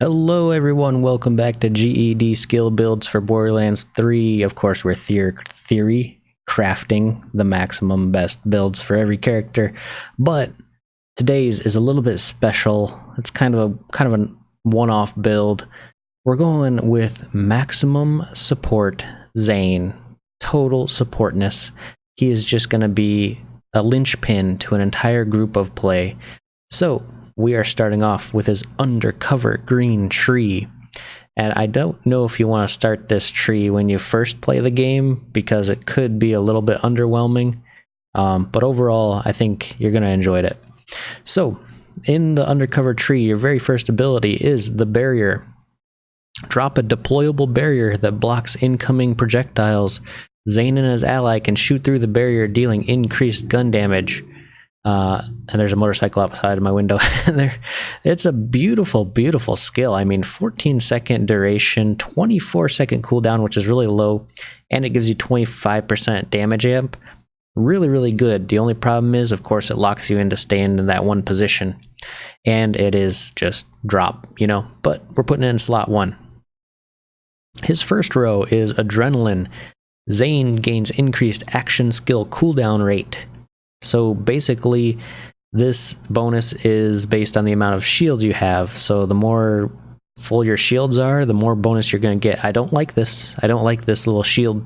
Hello everyone, welcome back to GED skill builds for Borderlands 3. Of course, we're theory crafting the maximum best builds for every character, but today's is a little bit special. It's kind of a one-off build. We're going with maximum support Zane, total supportness. He is just going to be a linchpin to an entire group of play. So we are starting off with his undercover green tree. And I don't know if you want to start this tree when you first play the game, because it could be a little bit underwhelming. But overall, I think you're going to enjoy it. So in the undercover tree, your very first ability is the barrier. Drop a deployable barrier that blocks incoming projectiles. Zane and his ally can shoot through the barrier, dealing increased gun damage. And there's a motorcycle outside of my window. It's a beautiful, beautiful skill. I mean, 14-second duration, 24-second cooldown, which is really low, and it gives you 25% damage amp. Really, really good. The only problem is, of course, it locks you into staying in that one position, and it is just drop, but we're putting it in slot 1. His first row is adrenaline. Zane gains increased action skill cooldown rate. So basically, this bonus is based on the amount of shield you have. So the more full your shields are, the more bonus you're going to get. I don't like this. I don't like this little shield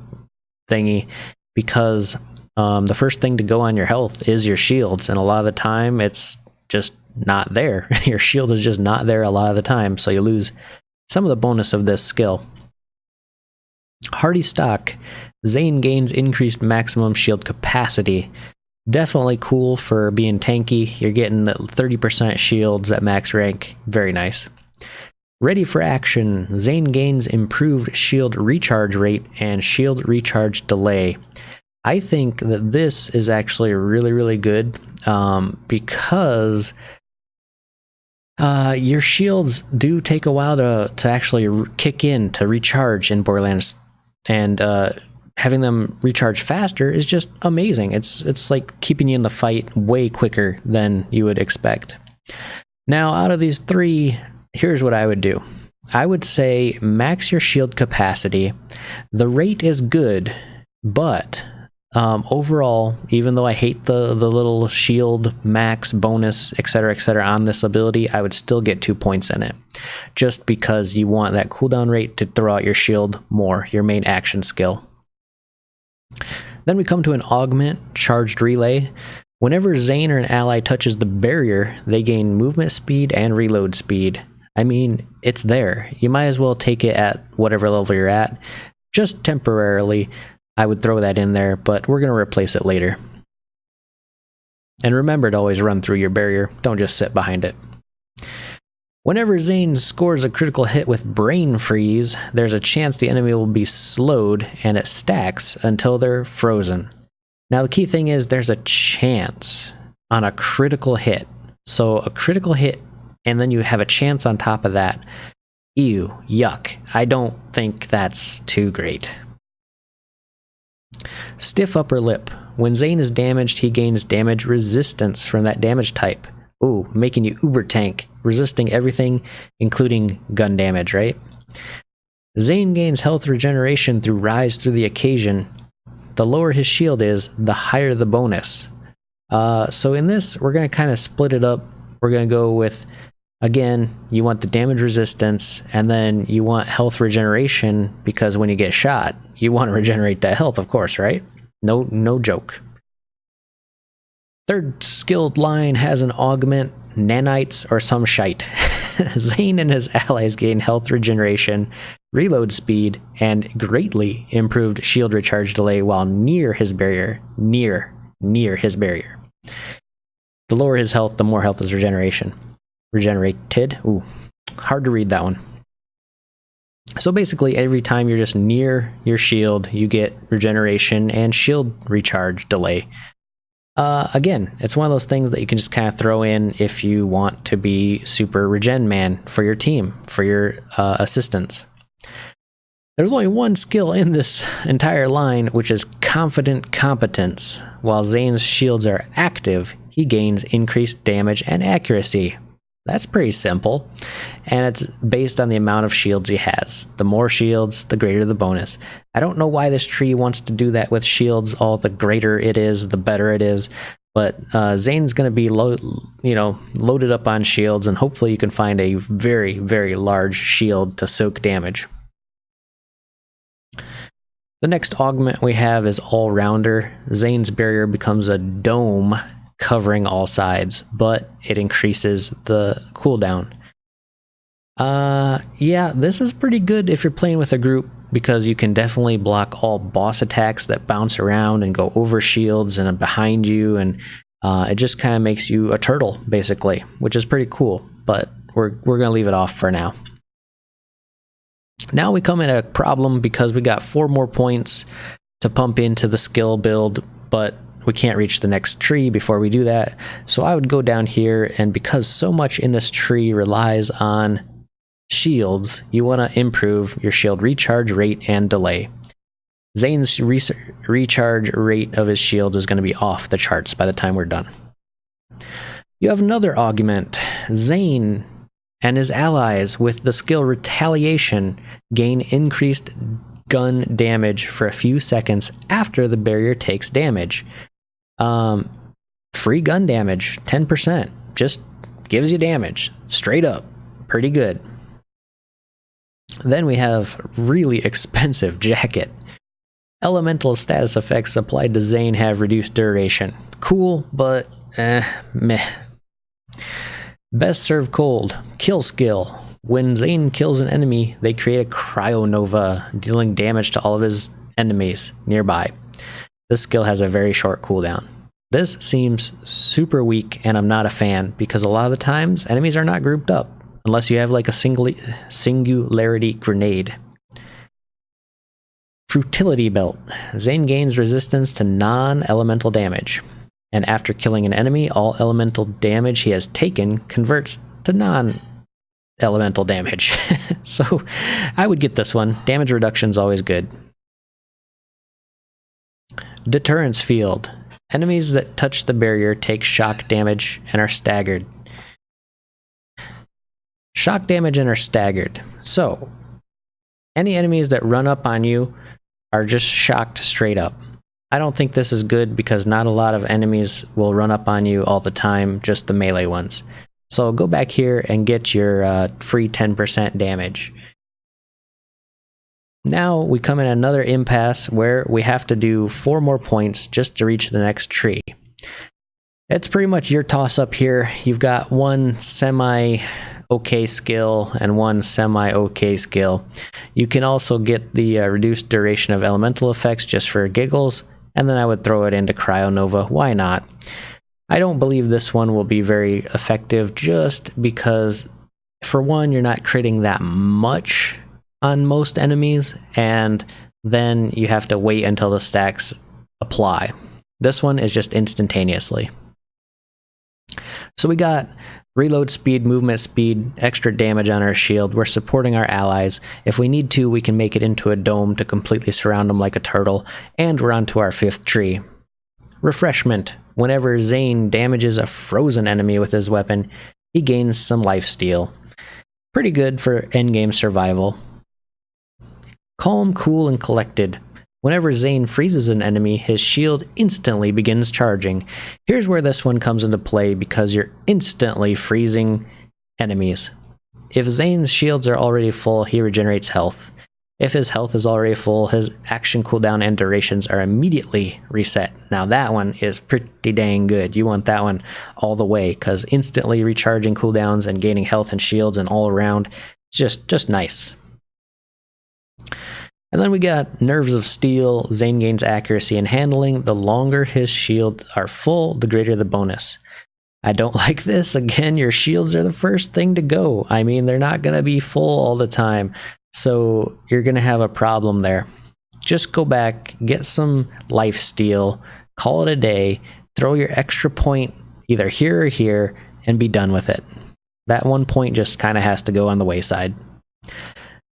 thingy, because the first thing to go on your health is your shields. And a lot of the time, it's just not there. Your shield is just not there a lot of the time. So you lose some of the bonus of this skill. Hearty stock. Zane gains increased maximum shield capacity. Definitely cool for being tanky. You're getting 30% shields at max rank. Very nice. Ready for action. Zane gains improved shield recharge rate and shield recharge delay. I think that this is actually really, really good because your shields do take a while to actually kick in, to recharge in Borderlands, and having them recharge faster is just amazing. It's like keeping you in the fight way quicker than you would expect. Now, out of these three, here's what I would do. I would say max your shield capacity. The rate is good, but overall, even though I hate the little shield max bonus, etc., on this ability, I would still get 2 points in it, just because you want that cooldown rate to throw out your shield more, your main action skill. Then we come to an augment charged relay. Whenever Zane or an ally touches the barrier, they gain movement speed and reload speed. I mean, it's there. You might as well take it at whatever level you're at. Just temporarily, I would throw that in there, but we're going to replace it later. And remember to always run through your barrier. Don't just sit behind it. Whenever Zane scores a critical hit with brain freeze, there's a chance the enemy will be slowed, and it stacks until they're frozen. Now, the key thing is there's a chance on a critical hit. So a critical hit, and then you have a chance on top of that. Ew, yuck. I don't think that's too great. Stiff upper lip. When Zane is damaged, he gains damage resistance from that damage type. Ooh, making you uber tank, resisting everything, including gun damage, right? Zane gains health regeneration through rise through the occasion. The lower his shield is, the higher the bonus. So in this, we're going to kind of split it up. We're going to go with, again, you want the damage resistance, and then you want health regeneration, because when you get shot, you want to regenerate that health, of course, right? No joke. Third skilled line has an augment, nanites, or some shite. Zane and his allies gain health regeneration, reload speed, and greatly improved shield recharge delay while near his barrier. Near his barrier. The lower his health, the more health is regenerated. Ooh, hard to read that one. So basically, every time you're just near your shield, you get regeneration and shield recharge delay. Again, it's one of those things that you can just kind of throw in if you want to be super regen man for your team, for your assistants. There's only one skill in this entire line, which is confident competence. While Zane's shields are active, he gains increased damage and accuracy. That's pretty simple. And it's based on the amount of shields he has. The more shields, the greater the bonus. I don't know why this tree wants to do that with shields. All the greater it is, the better it is. But Zane's going to be loaded up on shields, and hopefully you can find a very, very large shield to soak damage. The next augment we have is Allrounder. Zane's barrier becomes a dome covering all sides, but it increases the cooldown. Yeah, this is pretty good if you're playing with a group, because you can definitely block all boss attacks that bounce around and go over shields and behind you, and it just kind of makes you a turtle, basically, which is pretty cool, but we're going to leave it off for now. Now we come in a problem because we got 4 more points to pump into the skill build, but we can't reach the next tree before we do that. So I would go down here, and because so much in this tree relies on shields, you want to improve your shield recharge rate and delay. Zane's recharge rate of his shield is going to be off the charts by the time we're done. You have another augment. Zane and his allies with the skill Retaliation gain increased gun damage for a few seconds after the barrier takes damage. Free gun damage, 10%. Just gives you damage. Straight up. Pretty good. Then we have really expensive jacket. Elemental status effects applied to Zane have reduced duration. Cool, but meh. Best served cold. Kill skill. When Zane kills an enemy, they create a cryonova, dealing damage to all of his enemies nearby. This skill has a very short cooldown. This seems super weak, and I'm not a fan, because a lot of the times enemies are not grouped up unless you have like a singularity grenade. Frutility belt. Zane gains resistance to non-elemental damage, and after killing an enemy, all elemental damage he has taken converts to non-elemental damage. So I would get this one. Damage reduction is always good. Deterrence field. Enemies that touch the barrier take shock damage and are staggered. Shock damage and are staggered. So any enemies that run up on you are just shocked straight up. I don't think this is good because not a lot of enemies will run up on you all the time, just the melee ones. So go back here and get your free 10% damage. Now we come in another impasse where we have to do 4 more points just to reach the next tree. It's pretty much your toss up here. You've got one semi-okay skill and one semi-okay skill. You can also get the reduced duration of elemental effects just for giggles, and then I would throw it into Cryonova. Why not? I don't believe this one will be very effective just because, for one, you're not critting that much on most enemies, and then you have to wait until the stacks apply. This one is just instantaneously. So we got reload speed, movement speed, extra damage on our shield. We're supporting our allies. If we need to, we can make it into a dome to completely surround them like a turtle, and we're on to our 5th tree. Refreshment. Whenever Zane damages a frozen enemy with his weapon, he gains some lifesteal. Pretty good for endgame survival. Calm, cool, and collected. Whenever Zane freezes an enemy, his shield instantly begins charging. Here's where this one comes into play because you're instantly freezing enemies. If Zane's shields are already full, he regenerates health. If his health is already full, his action cooldown and durations are immediately reset. Now that one is pretty dang good. You want that one all the way, because instantly recharging cooldowns and gaining health and shields and all around, just nice. And then we got Nerves of Steel. Zane gains accuracy and handling. The longer his shields are full, the greater the bonus. I don't like this. Again, your shields are the first thing to go. I mean, they're not going to be full all the time. So you're going to have a problem there. Just go back, get some life steal, call it a day, throw your extra point either here or here, and be done with it. That 1 point just kind of has to go on the wayside.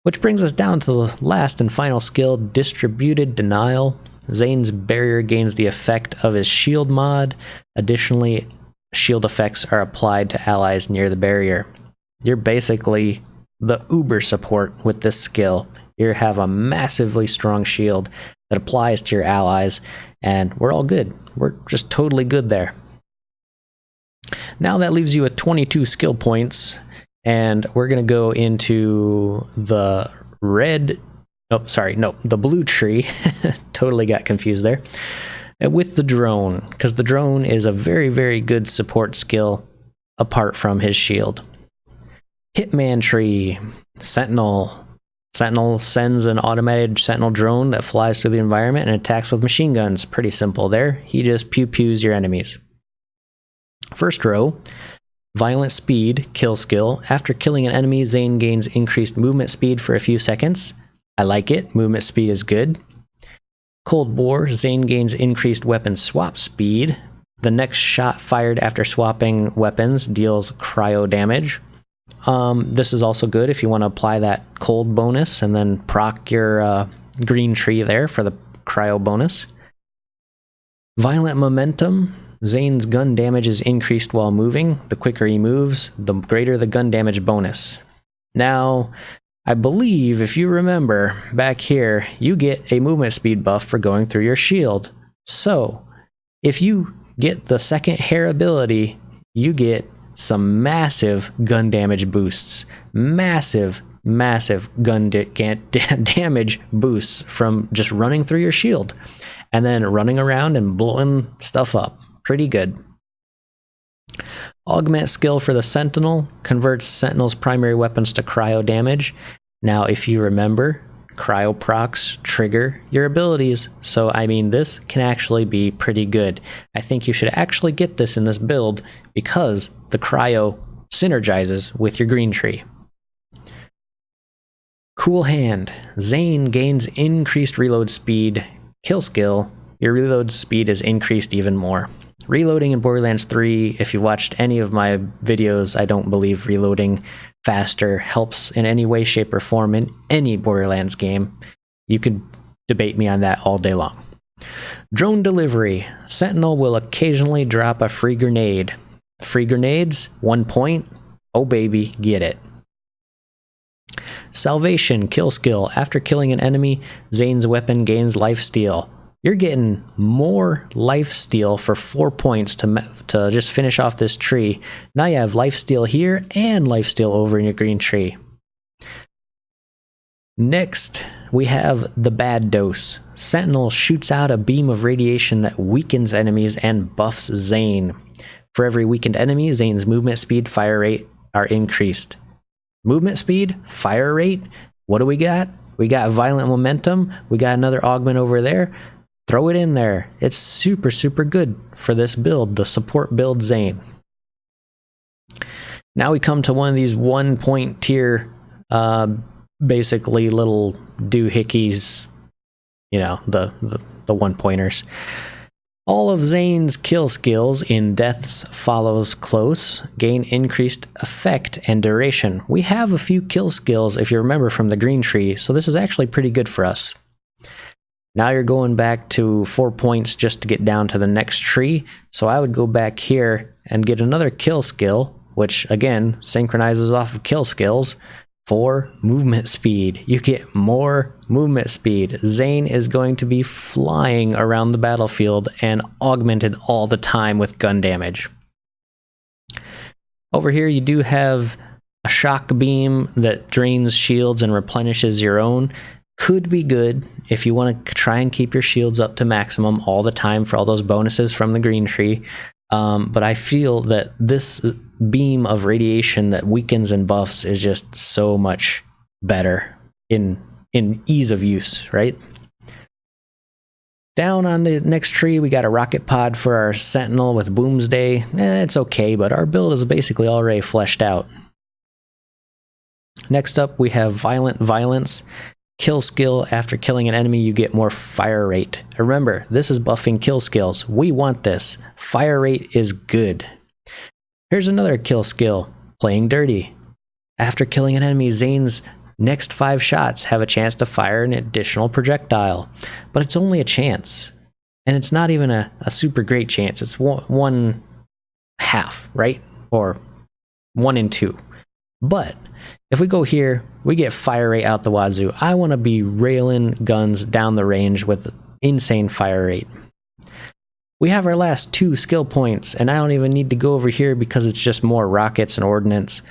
Which brings us down to the last and final skill, Distributed Denial. Zane's barrier gains the effect of his shield mod. Additionally, shield effects are applied to allies near the barrier. You're basically the uber support with this skill. You have a massively strong shield that applies to your allies, and we're all good. We're just totally good there. Now that leaves you with 22 skill points, and we're going to go into the the blue tree. Totally got confused there. With the drone, because the drone is a very, very good support skill apart from his shield. Hitman tree, sentinel. Sentinel sends an automated sentinel drone that flies through the environment and attacks with machine guns. Pretty simple there. He just pew-pews your enemies. First row, violent speed, kill skill. After killing an enemy, Zane gains increased movement speed for a few seconds. I like it. Movement speed is good. Cold War, Zane gains increased weapon swap speed. The next shot fired after swapping weapons deals cryo damage. This is also good if you want to apply that cold bonus and then proc your green tree there for the cryo bonus. Violent momentum, Zane's gun damage is increased while moving. The quicker he moves, the greater the gun damage bonus. Now, I believe, if you remember, back here, you get a movement speed buff for going through your shield. So, if you get the second hair ability, you get some massive gun damage boosts. Massive gun damage boosts from just running through your shield. And then running around and blowing stuff up. Pretty good. Augment skill for the Sentinel converts Sentinel's primary weapons to cryo damage. Now, if you remember, cryo procs trigger your abilities, so I mean, this can actually be pretty good. I think you should actually get this in this build because the cryo synergizes with your green tree. Cool Hand. Zane gains increased reload speed. Kill skill. Your reload speed is increased even more. Reloading in Borderlands 3, if you watched any of my videos, I don't believe reloading faster helps in any way, shape, or form in any Borderlands game. You could debate me on that all day long. Drone delivery. Sentinel will occasionally drop a free grenade. Free grenades, 1 point. Oh baby, get it. Salvation, kill skill. After killing an enemy, Zane's weapon gains lifesteal. You're getting more lifesteal for 4 points to just finish off this tree. Now you have lifesteal here and lifesteal over in your green tree. Next, we have the bad dose. Sentinel shoots out a beam of radiation that weakens enemies and buffs Zane. For every weakened enemy, Zane's movement speed, fire rate are increased. Movement speed, fire rate, what do we got? We got violent momentum, we got another augment over there. Throw it in there. It's super, super good for this build, the support build Zane. Now we come to one of these 1 point tier, basically little doohickeys, you know, the 1 pointers. All of Zane's kill skills in Deaths Follows Close gain increased effect and duration. We have a few kill skills, if you remember, from the green tree, so this is actually pretty good for us. Now you're going back to 4 points just to get down to the next tree. So I would go back here and get another kill skill, which again synchronizes off of kill skills for movement speed. You get more movement speed. Zane is going to be flying around the battlefield and augmented all the time with gun damage. Over here you do have a shock beam that drains shields and replenishes your own. Could be good if you want to try and keep your shields up to maximum all the time for all those bonuses from the green tree. But I feel that this beam of radiation that weakens and buffs is just so much better in ease of use, right? Down on the next tree, we got a rocket pod for our Sentinel with Boomsday. It's okay, but our build is basically already fleshed out. Next up, we have Violent Violence. Kill skill. After killing an enemy, you get more fire rate. Remember, this is buffing kill skills. We want this. Fire rate is good. Here's another kill skill. Playing dirty. After killing an enemy, Zane's next 5 shots have a chance to fire an additional projectile. But it's only a chance. And it's not even a super great chance. It's 1/2 half, right? Or 1 and 2. But if we go here, we get fire rate out the wazoo. I want to be railing guns down the range with insane fire rate. We have our last 2 skill points, and I don't even need to go over here because it's just more rockets and ordnance.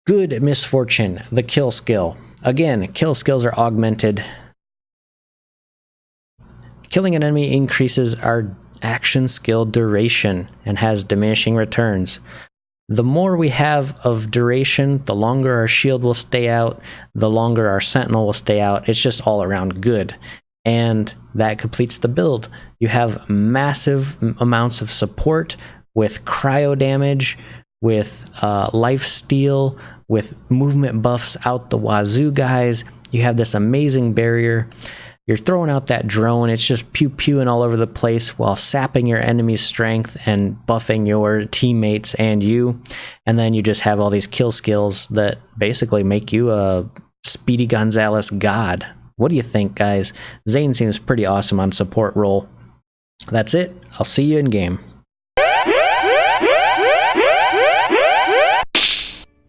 Good misfortune, the kill skill. Again, kill skills are augmented. Killing an enemy increases our action skill duration and has diminishing returns. The more we have of duration, the longer our shield will stay out, the longer our sentinel will stay out. It's just all around good. And that completes the build. You have massive amounts of support with cryo damage, with life steal, with movement buffs out the wazoo, guys. You have this amazing barrier. You're throwing out that drone. It's just pew-pewing all over the place while sapping your enemy's strength and buffing your teammates and you. And then you just have all these kill skills that basically make you a Speedy Gonzalez god. What do you think, guys? Zane seems pretty awesome on support role. That's it. I'll see you in game.